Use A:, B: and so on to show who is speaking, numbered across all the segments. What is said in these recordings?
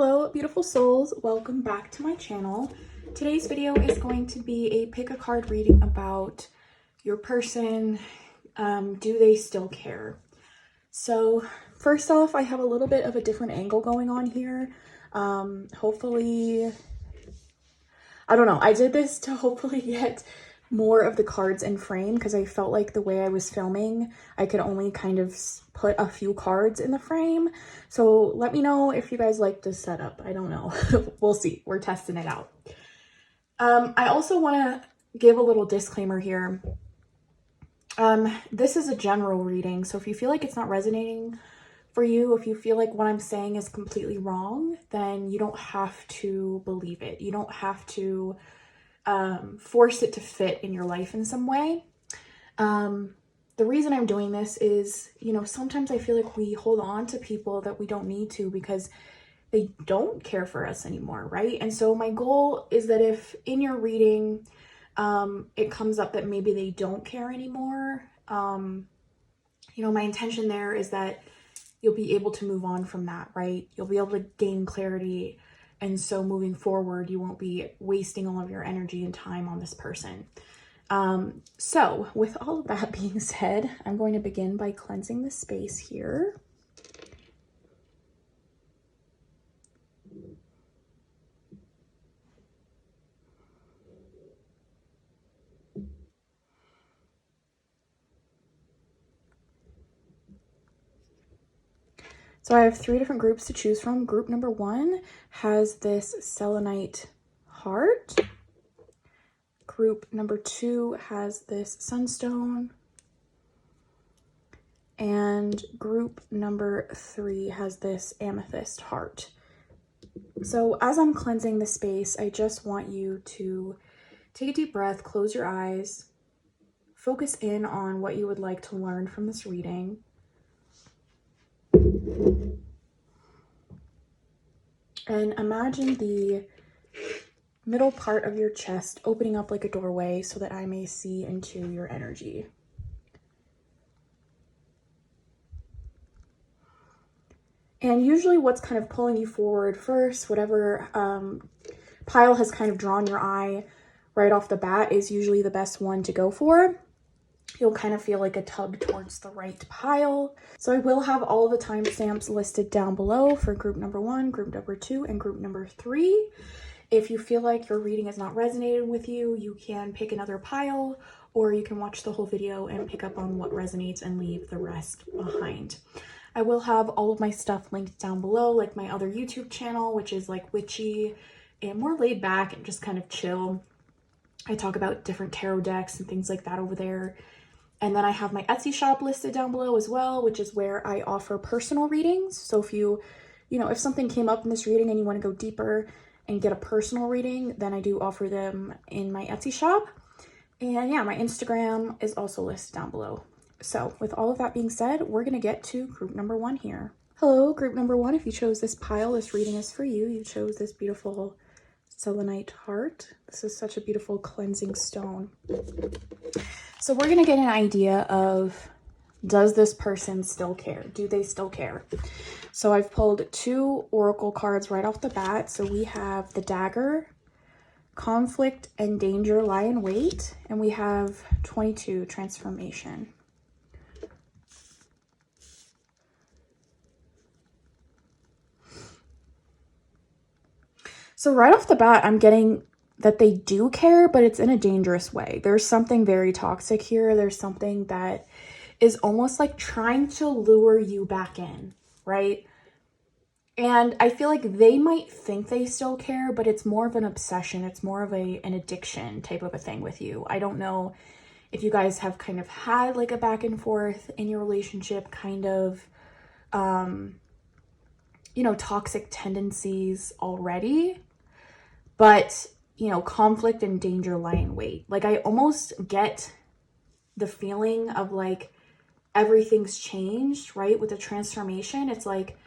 A: Hello, beautiful souls. Welcome back to my channel. Today's video is going to be a pick a card reading about your person. Do they still care? So first off, I have a little bit of a different angle going on here. Hopefully, I don't know. I did this to hopefully get more of the cards in frame because I felt like the way I was filming, I could only kind of put a few cards in the frame. So let me know if you guys like this setup. I don't know. We'll see. We're testing it out. I also want to give a little disclaimer here. This is a general reading. So if you feel like it's not resonating for you, if you feel like what I'm saying is completely wrong, then you don't have to believe it. You don't have to force it to fit in your life in some way. The reason I'm doing this is, sometimes I feel like we hold on to people that we don't need to because they don't care for us anymore, right? And so my goal is that if in your reading, it comes up that maybe they don't care anymore, my intention there is that you'll be able to move on from that, right? You'll be able to gain clarity. And so moving forward, you won't be wasting all of your energy and time on this person. So with all of that being said, I'm going to begin by cleansing the space here. So I have 3 different groups to choose from. Group number 1 has this selenite heart. Group number 2 has this sunstone. And group number 3 has this amethyst heart. So as I'm cleansing the space, I just want you to take a deep breath, close your eyes, focus in on what you would like to learn from this reading. And imagine the middle part of your chest opening up like a doorway so that I may see into your energy. And usually what's kind of pulling you forward first, whatever pile has kind of drawn your eye right off the bat is usually the best one to go for. You'll kind of feel like a tug towards the right pile. So I will have all the timestamps listed down below for group number 1, group number 2, and group number 3. If you feel like your reading has not resonated with you, you can pick another pile, or you can watch the whole video and pick up on what resonates and leave the rest behind. I will have all of my stuff linked down below, like my other YouTube channel, which is like witchy and more laid back and just kind of chill. I talk about different tarot decks and things like that over there. And then I have my Etsy shop listed down below as well, which is where I offer personal readings. So if if something came up in this reading and you want to go deeper and get a personal reading, then I do offer them in my Etsy shop. And yeah, my Instagram is also listed down below. So with all of that being said, we're going to get to group number 1 here. Hello, group number 1. If you chose this pile, this reading is for you. You chose this beautiful selenite heart. This is such a beautiful cleansing stone. So we're going to get an idea of, does this person still care? Do they still care? So I've pulled 2 oracle cards right off the bat. So we have the dagger, conflict and danger lie in wait, and we have 22, transformation. So right off the bat, I'm getting that they do care, but it's in a dangerous way. There's something very toxic here. There's something that is almost like trying to lure you back in, right? And I feel like they might think they still care, but it's more of an obsession. It's more of an addiction type of a thing with you. I don't know if you guys have kind of had like a back and forth in your relationship, kind of, toxic tendencies already, but conflict and danger lie in wait. Like I almost get the feeling of like everything's changed, right? With the transformation, it's like,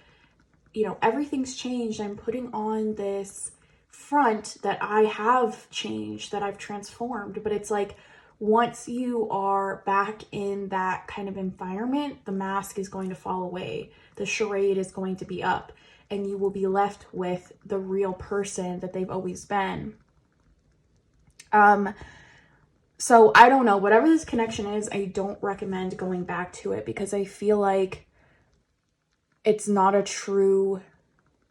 A: everything's changed. I'm putting on this front that I have changed, that I've transformed, but it's like once you are back in that kind of environment, the mask is going to fall away. The charade is going to be up, and you will be left with the real person that they've always been. So I don't know, whatever this connection is, I don't recommend going back to it, because I feel like it's not a true,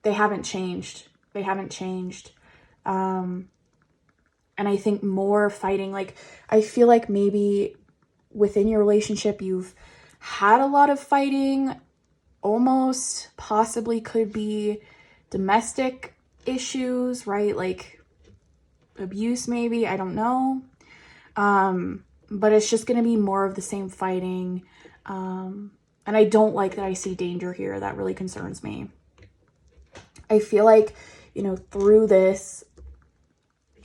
A: they haven't changed. They haven't changed. And I think more fighting, like, I feel like maybe within your relationship, you've had a lot of fighting, almost possibly could be domestic issues, right? Like abuse, maybe, I don't know. But it's just going to be more of the same fighting. And I don't like that I see danger here. That really concerns me. I feel like, you know, through this,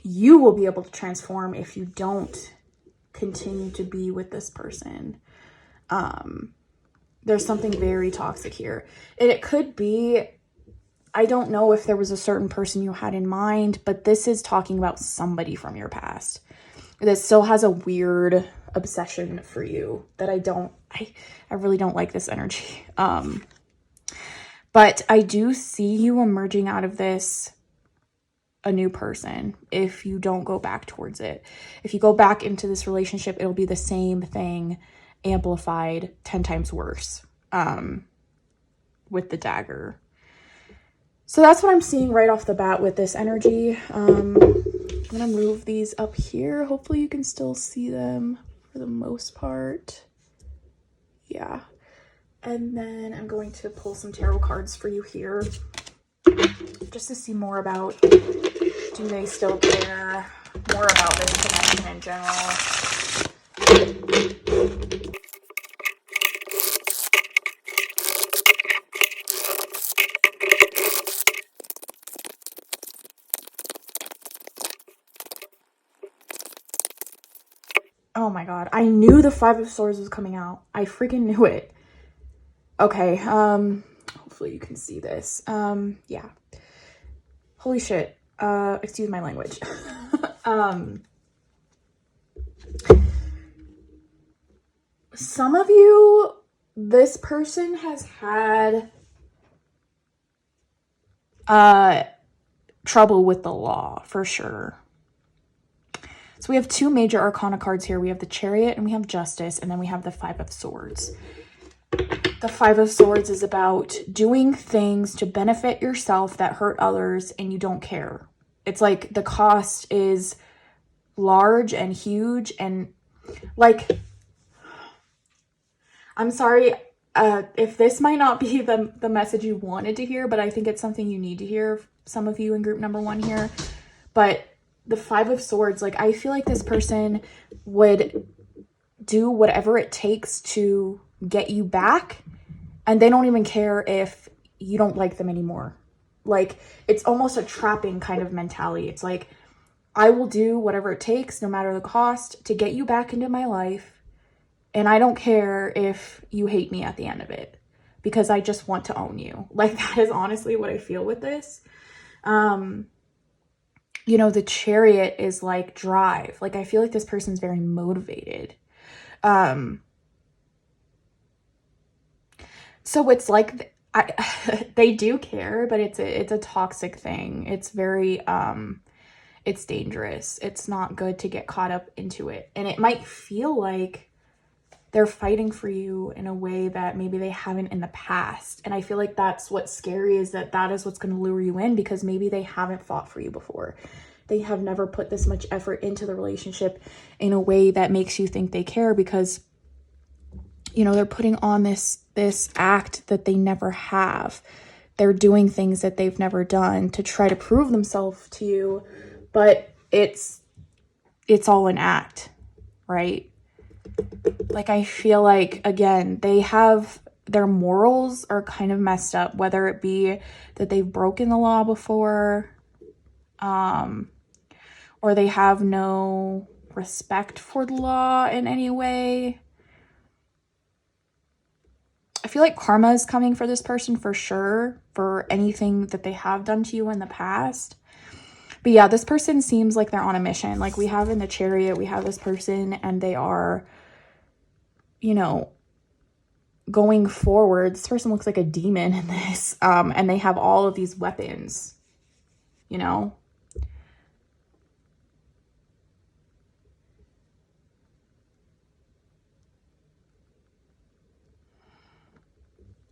A: you will be able to transform if you don't continue to be with this person. There's something very toxic here. And it could be, I don't know if there was a certain person you had in mind, but this is talking about somebody from your past that still has a weird obsession for you that I really don't like this energy. But I do see you emerging out of this a new person if you don't go back towards it. If you go back into this relationship, it'll be the same thing amplified 10 times worse, with the dagger. So that's what I'm seeing right off the bat with this energy. I'm gonna move these up here. Hopefully you can still see them for the most part. Yeah. And then I'm going to pull some tarot cards for you here, just to see more about, do they still care, more about this connection in general. Oh my god, I knew the Five of Swords was coming out. I freaking knew it. Okay, hopefully you can see this. Yeah. Holy shit. Excuse my language. Some of you, this person has had trouble with the law, for sure. So we have two major arcana cards here. We have the Chariot and we have Justice, and then we have the Five of Swords. The Five of Swords is about doing things to benefit yourself that hurt others and you don't care. It's like the cost is large and huge, and like, I'm sorry if this might not be the message you wanted to hear, but I think it's something you need to hear, some of you in group number 1 here. But the Five of Swords, like, I feel like this person would do whatever it takes to get you back, and they don't even care if you don't like them anymore. Like, it's almost a trapping kind of mentality. It's like, I will do whatever it takes, no matter the cost, to get you back into my life, and I don't care if you hate me at the end of it, because I just want to own you. Like, that is honestly what I feel with this. You know, the Chariot is like drive. Like, I feel like this person's very motivated. So it's like, they do care, but it's a toxic thing. It's very, it's dangerous. It's not good to get caught up into it. And it might feel like they're fighting for you in a way that maybe they haven't in the past. And I feel like that's what's scary, is that is what's going to lure you in, because maybe they haven't fought for you before. They have never put this much effort into the relationship in a way that makes you think they care, because, you know, they're putting on this act that they never have. They're doing things that they've never done to try to prove themselves to you, but it's all an act, right? Like, I feel like, again, their morals are kind of messed up, whether it be that they've broken the law before, or they have no respect for the law in any way. I feel like karma is coming for this person for sure, for anything that they have done to you in the past, But yeah, this person seems like they're on a mission. Like we have in the Chariot, we have this person and they are, you know, going forward. This person looks like a demon in this. And they have all of these weapons, you know.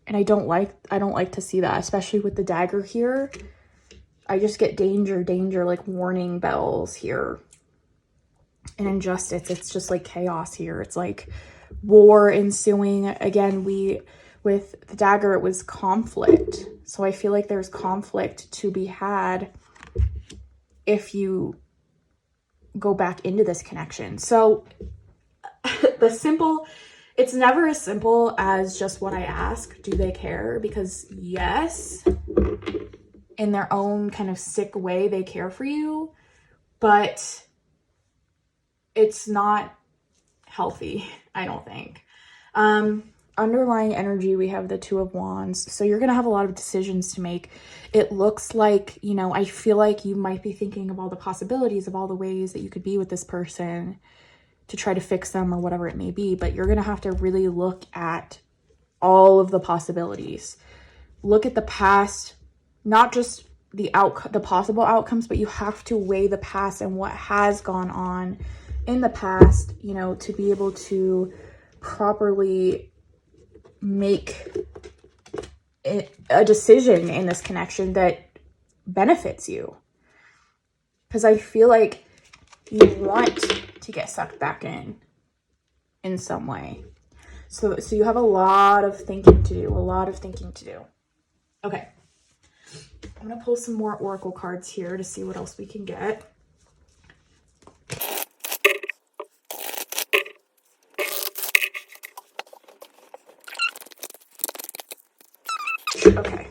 A: And I don't like to see that, especially with the dagger here. I just get danger, danger, like warning bells here. And injustice, it's just like chaos here. It's like war ensuing. Again, with the dagger, it was conflict. So I feel like there's conflict to be had if you go back into this connection. So it's never as simple as just what I ask. Do they care? Because yes, in their own kind of sick way, they care for you, but it's not healthy, I don't think. Underlying energy, we have the Two of Wands. So you're going to have a lot of decisions to make. It looks like, you know, I feel like you might be thinking of all the possibilities of all the ways that you could be with this person to try to fix them or whatever it may be. But you're going to have to really look at all of the possibilities. Look at the past, not just the possible outcomes, but you have to weigh the past and what has gone on in the past, you know, to be able to properly make a decision in this connection that benefits you. Because I feel like you want to get sucked back in some way. So you have a lot of thinking to do, Okay. I'm going to pull some more oracle cards here to see what else we can get. Okay.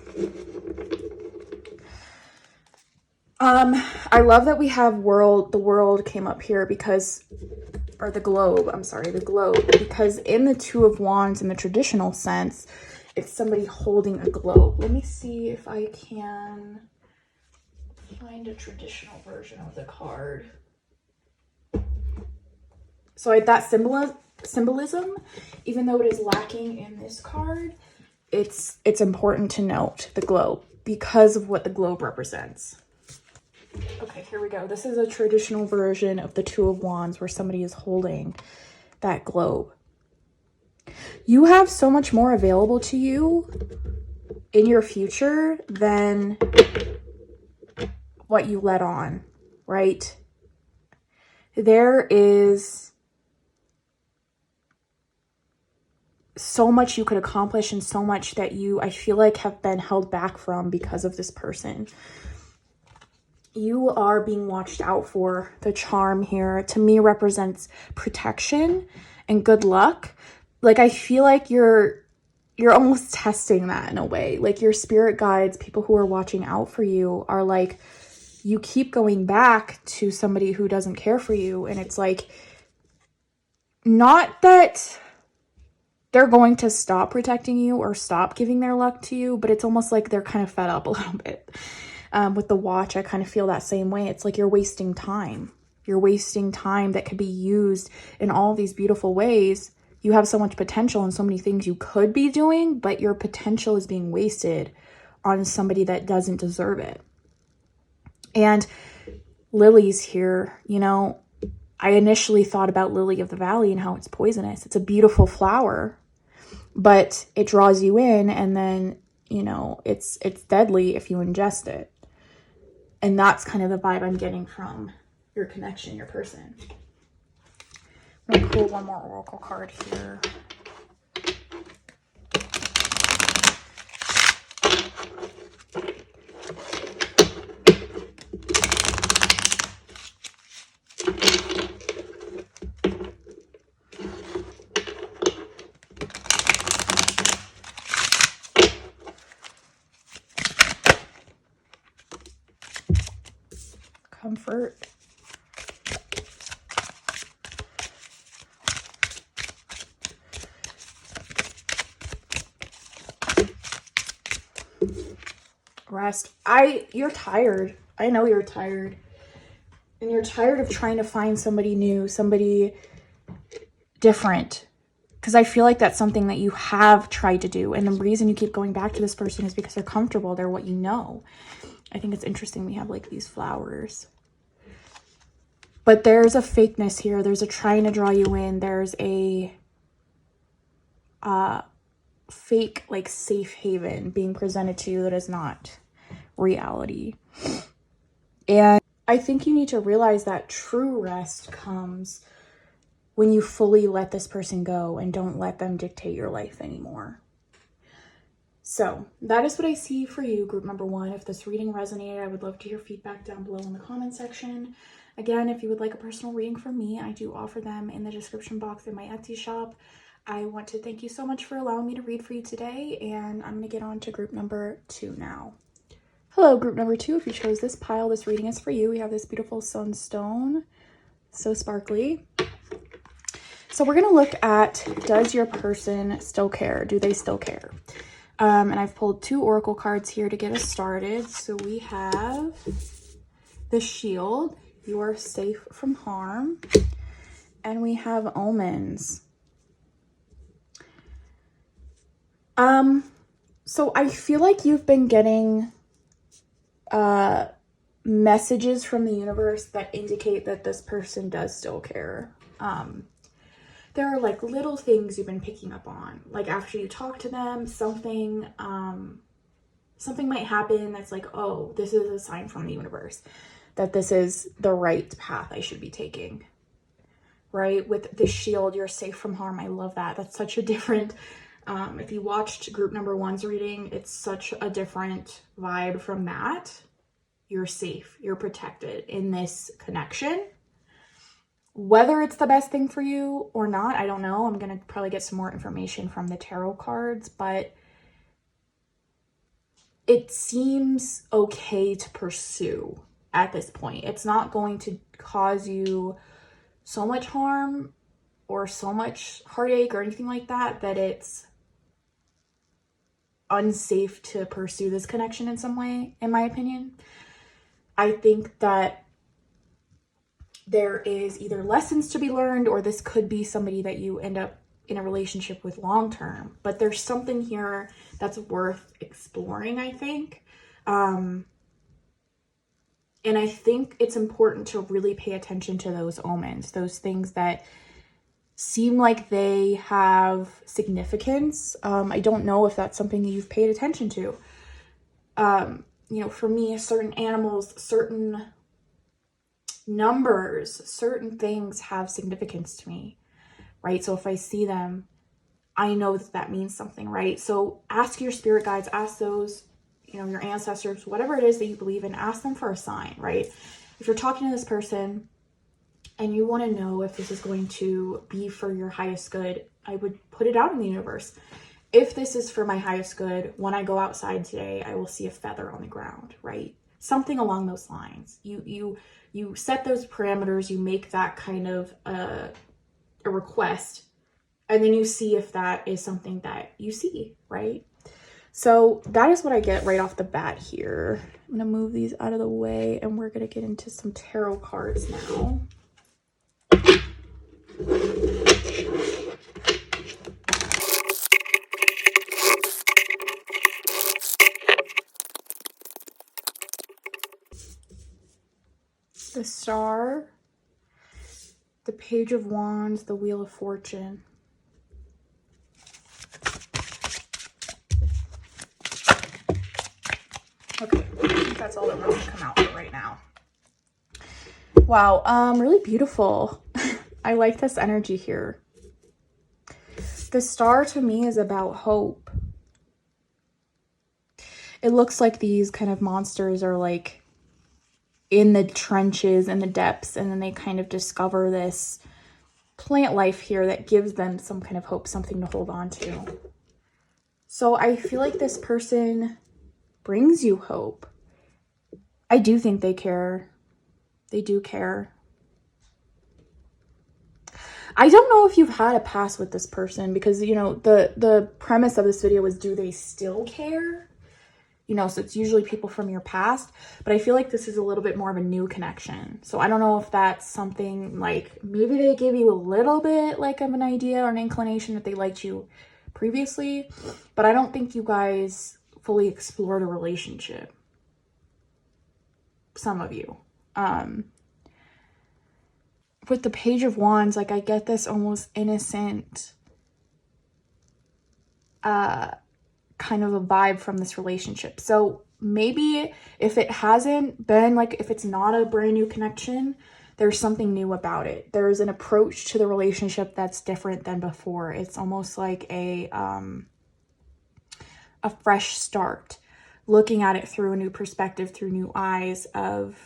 A: I love that we have the world came up here because, or the globe, I'm sorry, the globe, because in the Two of Wands, in the traditional sense, it's somebody holding a globe. Let me see if I can find a traditional version of the card. So that symbolism, even though it is lacking in this card, it's important to note the globe because of what the globe represents. Okay, here we go. This is a traditional version of the Two of Wands where somebody is holding that globe. You have so much more available to you in your future than what you let on, right? There is so much you could accomplish and so much that I feel like have been held back from because of this person. You are being watched out for. The charm here to me represents protection and good luck. Like I feel like you're almost testing that in a way. Like your spirit guides, people who are watching out for you, are like, you keep going back to somebody who doesn't care for you. And it's like, not that they're going to stop protecting you or stop giving their luck to you, but it's almost like they're kind of fed up a little bit. With the watch, I kind of feel that same way. It's like you're wasting time. You're wasting time that could be used in all these beautiful ways. You have so much potential and so many things you could be doing, but your potential is being wasted on somebody that doesn't deserve it. And lilies here, you know, I initially thought about lily of the valley and how it's poisonous. It's a beautiful flower, but it draws you in, and then, you know, it's deadly if you ingest it. And that's kind of the vibe I'm getting from your connection, your person. I'm going to pull one more oracle card here. Comfort. Rest. You're tired. I know you're tired. And you're tired of trying to find somebody new, somebody different. Because I feel like that's something that you have tried to do. And the reason you keep going back to this person is because they're comfortable. They're what you know. I think it's interesting we have like these flowers. But there's a fakeness here. There's a trying to draw you in. There's a fake like safe haven being presented to you that is not reality. And I think you need to realize that true rest comes when you fully let this person go and don't let them dictate your life anymore. So that is what I see for you, group number 1. If this reading resonated, I would love to hear feedback down below in the comment section. Again, if you would like a personal reading from me, I do offer them in the description box in my Etsy shop. I want to thank you so much for allowing me to read for you today, and I'm going to get on to group number 2 now. Hello, group number 2. If you chose this pile, this reading is for you. We have this beautiful sunstone, so sparkly. So we're going to look at, does your person still care? Do they still care? And I've pulled 2 oracle cards here to get us started. So we have the Shield, you are safe from harm, and we have Omens. So I feel like you've been getting messages from the universe that indicate that this person does still care. There are like little things you've been picking up on, like after you talk to them, something might happen that's like, oh, this is a sign from the universe that this is the right path I should be taking, right? With the Shield, you're safe from harm. I love that. That's such a different, if you watched group number 1's reading, it's such a different vibe from that. You're safe, you're protected in this connection. Whether it's the best thing for you or not, I don't know. I'm going to probably get some more information from the tarot cards, but it seems okay to pursue at this point. It's not going to cause you so much harm or so much heartache or anything like that, that it's unsafe to pursue this connection in some way, in my opinion. I think that there is either lessons to be learned, or this could be somebody that you end up in a relationship with long term. But there's something here that's worth exploring, I think. And I think it's important to really pay attention to those omens, those things that seem like they have significance. I don't know if that's something that you've paid attention to. You know, for me, certain animals, certain numbers, certain things have significance to me, right? So if I see them, I know that that means something, right? So ask your spirit guides, ask those, you know, your ancestors, whatever it is that you believe in, ask them for a sign, right? If you're talking to this person and you want to know if this is going to be for your highest good, I would put it out in the universe. If this is for my highest good, when I go outside today, I will see a feather on the ground, right? Something along those lines. You set those parameters, you make that kind of a request, and then you see if that is something that you see, right? So that is what I get right off the bat here. I'm gonna move these out of the way and we're gonna get into some tarot cards now. The Star, the Page of Wands, the Wheel of Fortune. Okay, I think that's all that we're gonna come out for right now. Wow, really beautiful. I like this energy here. The Star to me is about hope. It looks like these kind of monsters are like in the trenches and the depths, and then they kind of discover this plant life here that gives them some kind of hope, something to hold on to. So I feel like this person brings you hope. I do think they care. They do care. I don't know if you've had a past with this person, because, you know, the premise of this video was, do they still care? you know, so it's usually people from your past, but I feel like this is a little bit more of a new connection. So I don't know if that's something like maybe they gave you a little bit like of an idea or an inclination that they liked you previously, but I don't think you guys fully explored a relationship. Some of you. With the Page of Wands, like I get this almost innocent kind of a vibe from this relationship. So maybe if it hasn't been like, if it's not a brand new connection, there's something new about it. There's an approach to the relationship that's different than before. It's almost like a fresh start, looking at it through a new perspective, through new eyes of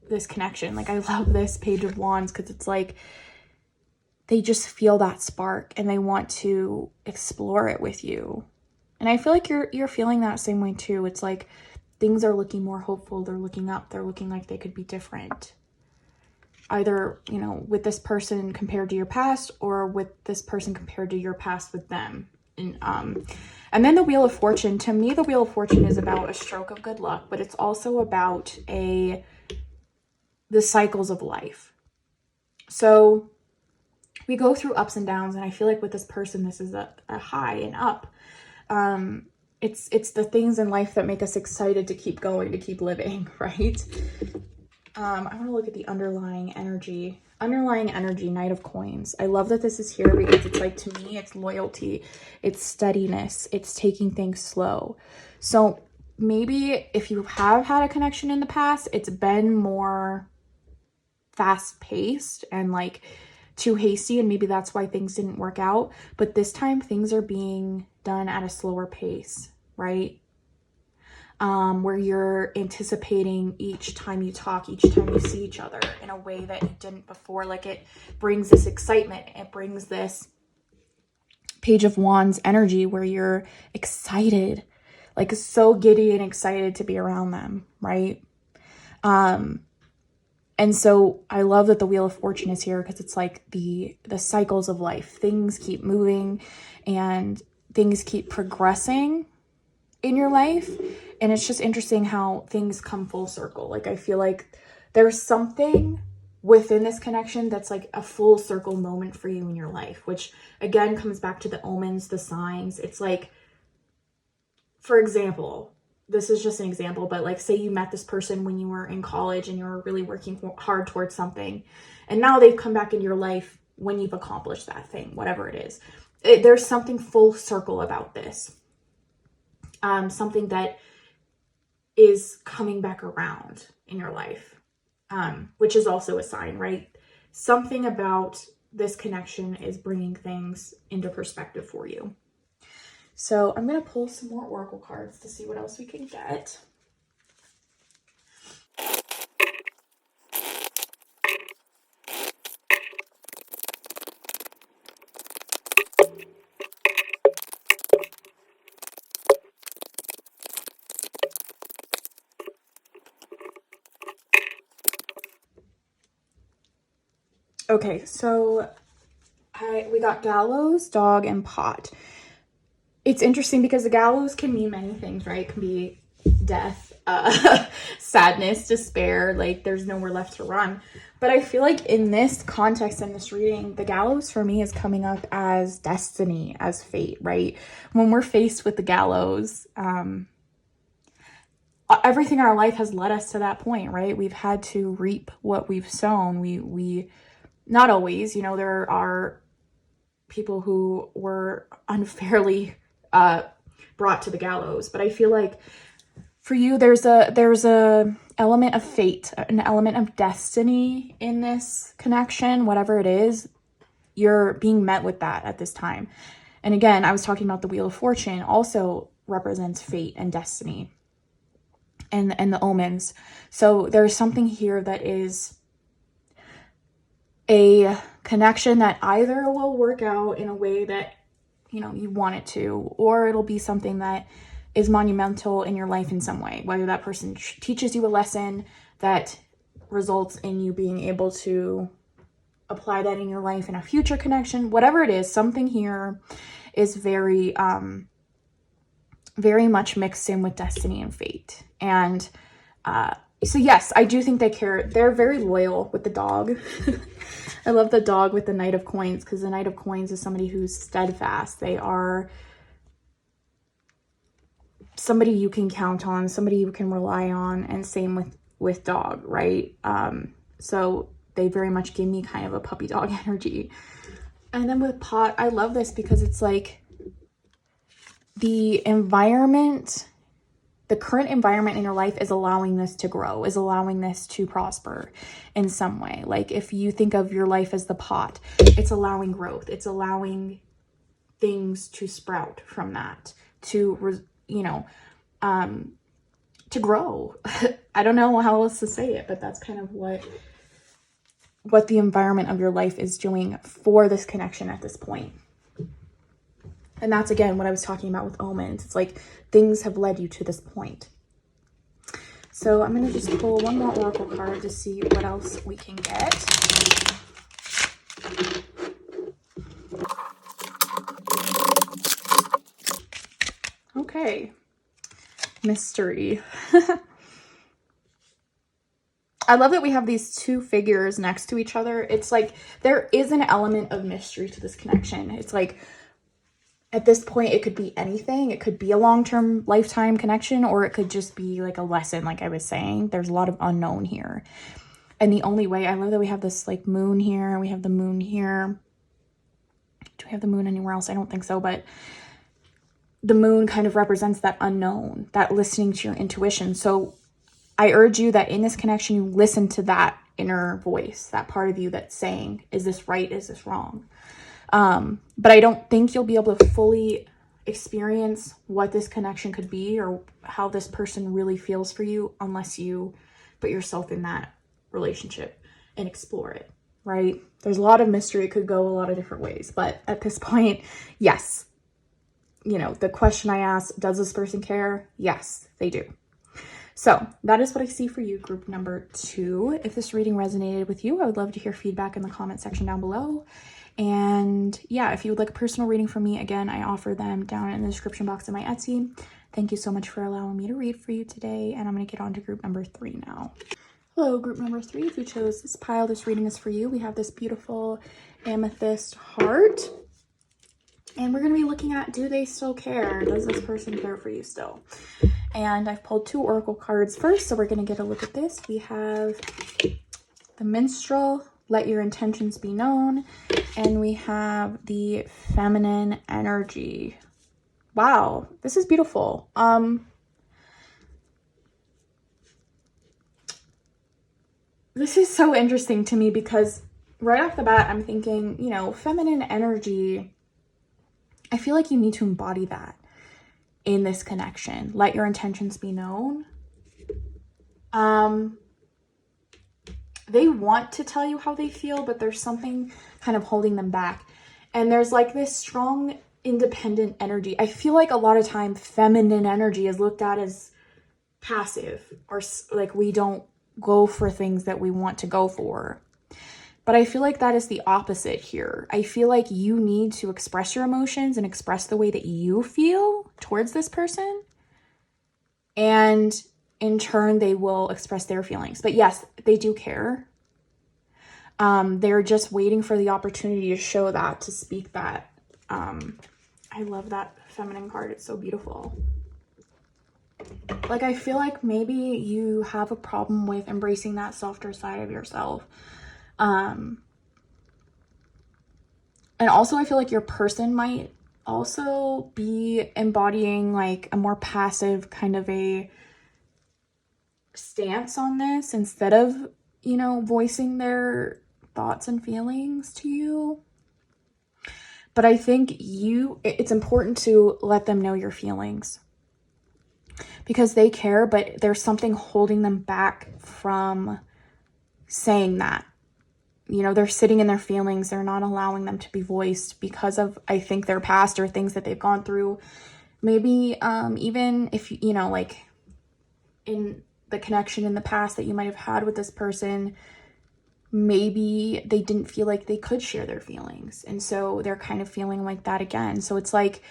A: this connection. Like I love this Page of Wands because it's like they just feel that spark and they want to explore it with you. And I feel like you're feeling that same way too. It's like things are looking more hopeful. They're looking up. They're looking like they could be different. Either, you know, with this person compared to your past, or with this person compared to your past with them. And then the Wheel of Fortune. To me, the Wheel of Fortune is about a stroke of good luck, but it's also about the cycles of life. So we go through ups and downs, and I feel like with this person, this is a high and up. It's the things in life that make us excited to keep going, to keep living, right? I want to look at the underlying energy. Underlying energy, Knight of Coins. I love that this is here because it's like, to me, it's loyalty, it's steadiness, it's taking things slow. So maybe if you have had a connection in the past, it's been more fast-paced and like too hasty, and maybe that's why things didn't work out. But this time things are being done at a slower pace, right? Where you're anticipating each time you talk, each time you see each other in a way that you didn't before. Like it brings this excitement, it brings this Page of Wands energy where you're excited, like so giddy and excited to be around them, right? And so I love that the Wheel of Fortune is here because it's like the cycles of life. Things keep moving and things keep progressing in your life. And it's just interesting how things come full circle. Like I feel like there's something within this connection that's like a full circle moment for you in your life, which again comes back to the omens, the signs. It's like, for example, this is just an example, but like say you met this person when you were in college and you were really working hard towards something, and now they've come back into your life when you've accomplished that thing, whatever it is. There's something full circle about this. Something that is coming back around in your life, which is also a sign, right? Something about this connection is bringing things into perspective for you. So I'm going to pull some more oracle cards to see what else we can get. Okay, so we got gallows, dog, and pot. It's interesting because the gallows can mean many things, right? It can be death, sadness, despair, like there's nowhere left to run. But I feel like in this context, in this reading, the gallows for me is coming up as destiny, as fate, right? When we're faced with the gallows, everything in our life has led us to that point, right? We've had to reap what we've sown. We not always, you know, there are people who were unfairly brought to the gallows, but I feel like for you there's a element of fate, an element of destiny in this connection. Whatever it is, you're being met with that at this time. And again, I was talking about the Wheel of Fortune also represents fate and destiny and the omens. So there's something here that is a connection that either will work out in a way that, you know, you want it to, or it'll be something that is monumental in your life in some way, whether that person teaches you a lesson that results in you being able to apply that in your life in a future connection, whatever it is. Something here is very very much mixed in with destiny and fate. And so yes, I do think they care. They're very loyal with the dog. I love the dog with the Knight of Coins, because the Knight of Coins is somebody who's steadfast. They are somebody you can count on, somebody you can rely on, and same with dog, right? So they very much give me kind of a puppy dog energy. And then with pot, I love this because it's like the environment, the current environment in your life is allowing this to grow, is allowing this to prosper in some way. Like if you think of your life as the pot, it's allowing growth. It's allowing things to sprout from that, to, you know, to grow. I don't know how else to say it, but that's kind of what the environment of your life is doing for this connection at this point. And that's, again, what I was talking about with omens. It's like things have led you to this point. So I'm going to just pull one more oracle card to see what else we can get. Okay. Mystery. I love that we have these two figures next to each other. It's like there is an element of mystery to this connection. It's like at this point, it could be anything. It could be a long-term lifetime connection, or it could just be like a lesson, like I was saying. There's a lot of unknown here. And the only way, I love that we have this like moon here. We have the moon here. Do we have the moon anywhere else? I don't think so, but the moon kind of represents that unknown, that listening to your intuition. So I urge you that in this connection, you listen to that inner voice, that part of you that's saying, is this right? Is this wrong? But I don't think you'll be able to fully experience what this connection could be or how this person really feels for you unless you put yourself in that relationship and explore it, right? There's a lot of mystery. It could go a lot of different ways, but at this point, yes. You know, the question I asked, does this person care? Yes, they do. So that is what I see for you, group number 2. If this reading resonated with you, I would love to hear feedback in the comment section down below. And yeah, if you would like a personal reading from me, again, I offer them down in the description box of my Etsy. Thank you so much for allowing me to read for you today. And I'm going to get on to group number 3 now. Hello, group number 3. If you chose this pile, this reading is for you. We have this beautiful amethyst heart. And we're going to be looking at, do they still care? Does this person care for you still? And I've pulled 2 oracle cards first, so we're going to get a look at this. We have the minstrel, let your intentions be known. And we have the feminine energy. Wow, this is beautiful. This is so interesting to me because right off the bat, I'm thinking, you know, feminine energy, I feel like you need to embody that in this connection. Let your intentions be known. They want to tell you how they feel, but there's something kind of holding them back. And there's like this strong, independent energy. I feel like a lot of time feminine energy is looked at as passive, or like we don't go for things that we want to go for. But I feel like that is the opposite here. I feel like you need to express your emotions and express the way that you feel towards this person. And in turn, they will express their feelings. But yes, they do care. They're just waiting for the opportunity to show that, to speak that. I love that feminine card. It's so beautiful. Like, I feel like maybe you have a problem with embracing that softer side of yourself. And also I feel like your person might also be embodying like a more passive kind of a stance on this instead of, you know, voicing their thoughts and feelings to you. But I think it's important to let them know your feelings because they care, but there's something holding them back from saying that. You know, they're sitting in their feelings. They're not allowing them to be voiced because of, I think, their past or things that they've gone through. Maybe even if, you know, like in the connection in the past that you might have had with this person, maybe they didn't feel like they could share their feelings. And so they're kind of feeling like that again. So it's like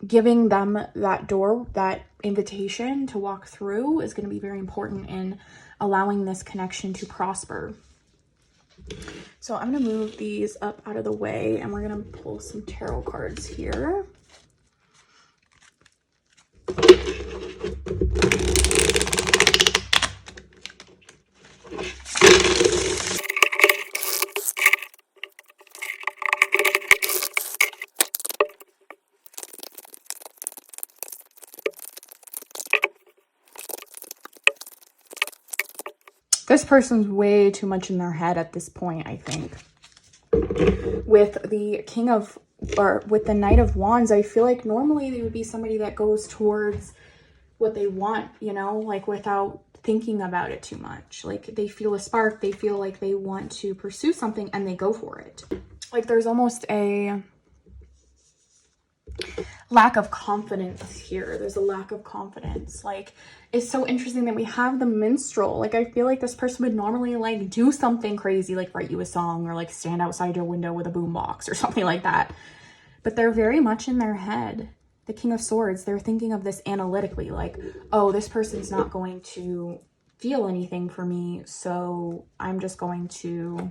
A: giving them that door, that invitation to walk through is going to be very important in allowing this connection to prosper. So I'm going to move these up out of the way and we're going to pull some tarot cards here. This person's way too much in their head at this point, I think. With the with the Knight of Wands, I feel like normally they would be somebody that goes towards what they want, you know, like without thinking about it too much. Like they feel a spark, they feel like they want to pursue something and they go for it. Like there's almost a lack of confidence here. There's a lack of confidence. Like, it's so interesting that we have the minstrel. Like, I feel like this person would normally like do something crazy, like write you a song or like stand outside your window with a boombox or something like that. But they're very much in their head. The King of Swords, they're thinking of this analytically, like, oh, this person's not going to feel anything for me, so I'm just going to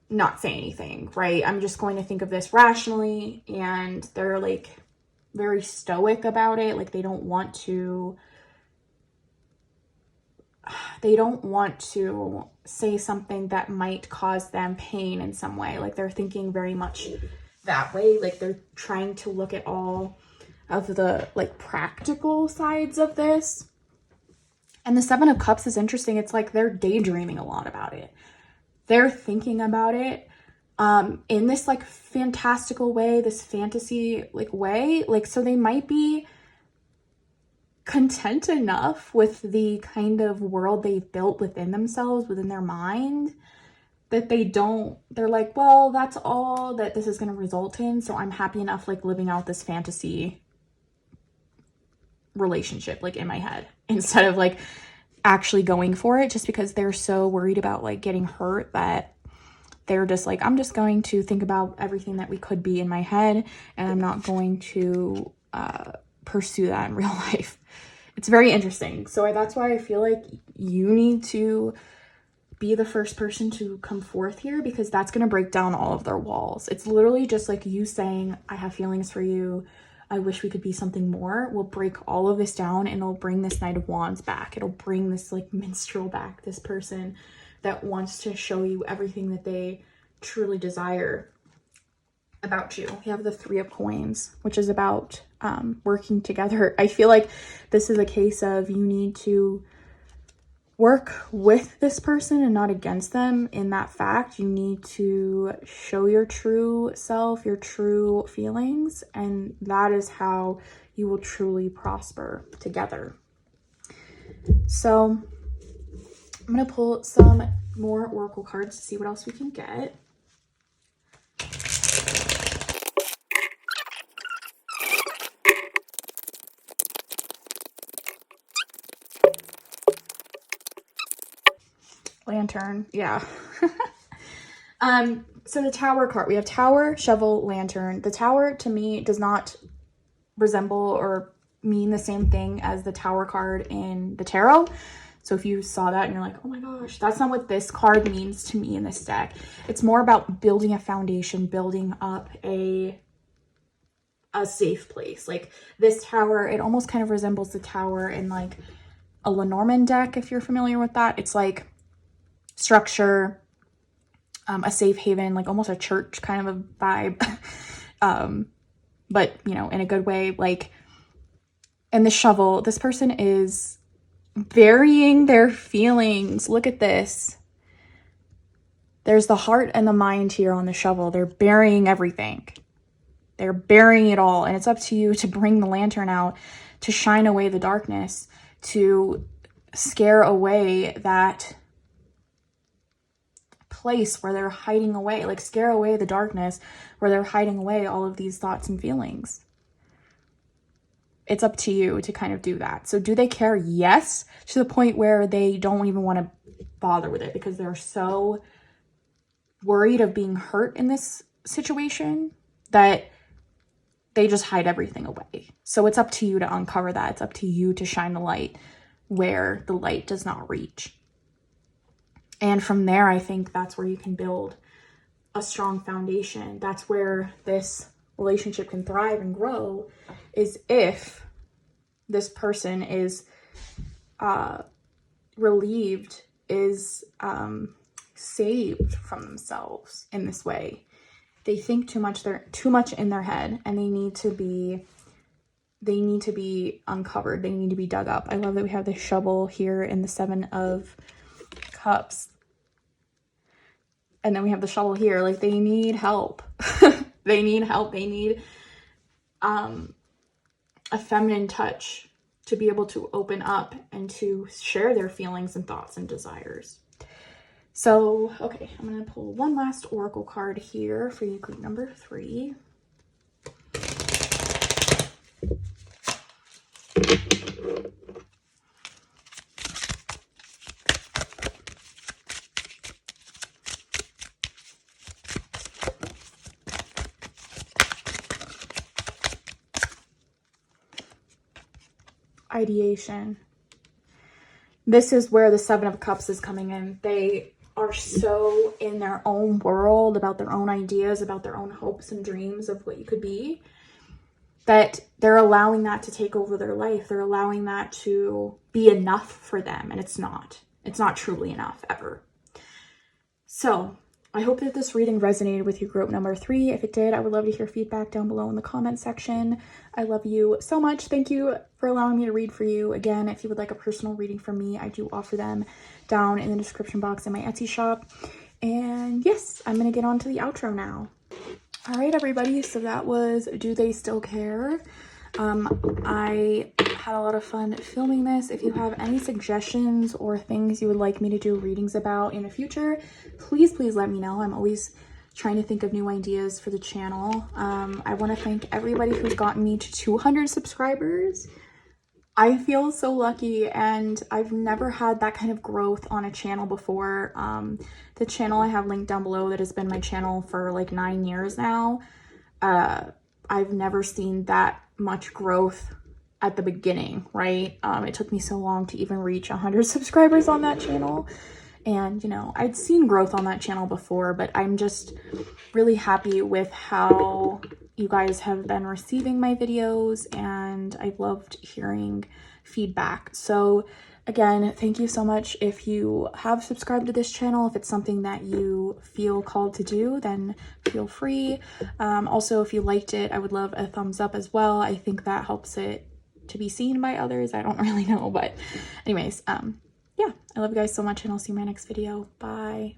A: not say anything, right? I'm just going to think of this rationally. And they're like very stoic about it. Like they don't want to say something that might cause them pain in some way. Like they're thinking very much that way. Like they're trying to look at all of the like practical sides of this. And the Seven of Cups is interesting. It's like they're daydreaming a lot about it. They're thinking about it in this like fantastical way, this fantasy like way. Like, so they might be content enough with the kind of world they've built within themselves, within their mind, that they're like, well, that's all that this is going to result in. So I'm happy enough like living out this fantasy relationship like in my head instead of like actually going for it, just because they're so worried about like getting hurt that they're just like, I'm just going to think about everything that we could be in my head and I'm not going to pursue that in real life. It's very interesting. So that's why I feel like you need to be the first person to come forth here, because that's going to break down all of their walls. It's literally just like you saying, I have feelings for you, I wish we could be something more, will break all of this down, and it'll bring this Knight of Wands back. It'll bring this like minstrel back, this person that wants to show you everything that they truly desire about you. We have the Three of Coins, which is about working together. I feel like this is a case of you need to work with this person and not against them in that fact. You need to show your true self, your true feelings, and that is how you will truly prosper together. So I'm going to pull some more oracle cards to see what else we can get. Lantern, yeah. So the Tower card, we have Tower, Shovel, Lantern. The Tower to me does not resemble or mean the same thing as the Tower card in the tarot. So if you saw that and you're like, oh my gosh, that's not what this card means to me in this deck. It's more about building a foundation, building up a safe place. Like this Tower, it almost kind of resembles the Tower in like a Lenormand deck, if you're familiar with that. It's like structure, a safe haven, like almost a church kind of a vibe, but you know, in a good way. Like, and the Shovel, this person is burying their feelings. Look at this. There's the heart and the mind here on the Shovel. They're burying everything. They're burying it all, and it's up to you to bring the Lantern out, to shine away the darkness, to scare away that place where they're hiding away, like scare away the darkness where they're hiding away all of these thoughts and feelings. It's up to you to kind of do that. So do they care? Yes, to the point where they don't even want to bother with it because they're so worried of being hurt in this situation that they just hide everything away. So it's up to you to uncover that. It's up to you to shine the light where the light does not reach. And from there, I think that's where you can build a strong foundation. That's where this relationship can thrive and grow, is if this person is relieved, is saved from themselves in this way. They think too much, they're too much in their head, and they need to be uncovered. They need to be dug up. I love that we have the shovel here in the 7 of Cups. And then we have the shovel here. Like, they need help. They need help. They need a feminine touch to be able to open up and to share their feelings and thoughts and desires. So, okay, I'm going to pull one last oracle card here for you, group number 3. Ideation. This is where the 7 of Cups is coming in. They are so in their own world, about their own ideas, about their own hopes and dreams of what you could be, that they're allowing that to take over their life. They're allowing that to be enough for them, and it's not. It's not truly enough, ever. So I hope that this reading resonated with you, group number 3. If it did, I would love to hear feedback down below in the comment section. I love you so much. Thank you for allowing me to read for you. Again, if you would like a personal reading from me, I do offer them down in the description box in my Etsy shop. And yes, I'm going to get on to the outro now. All right, everybody. So that was Do They Still Care? I had a lot of fun filming this. If you have any suggestions or things you would like me to do readings about in the future, please let me know. I'm always trying to think of new ideas for the channel. I want to thank everybody who's gotten me to 200 subscribers. I feel so lucky, and I've never had that kind of growth on a channel before. The channel I have linked down below that has been my channel for like 9 years now. I've never seen that much growth at the beginning, right? It took me so long to even reach 100 subscribers on that channel. And, you know, I'd seen growth on that channel before, but I'm just really happy with how you guys have been receiving my videos, and I've loved hearing feedback. So again, thank you so much. If you have subscribed to this channel, if it's something that you feel called to do, then feel free. Also, if you liked it, I would love a thumbs up as well. I think that helps it to be seen by others. I don't really know, but anyways, yeah, I love you guys so much, and I'll see you in my next video. Bye.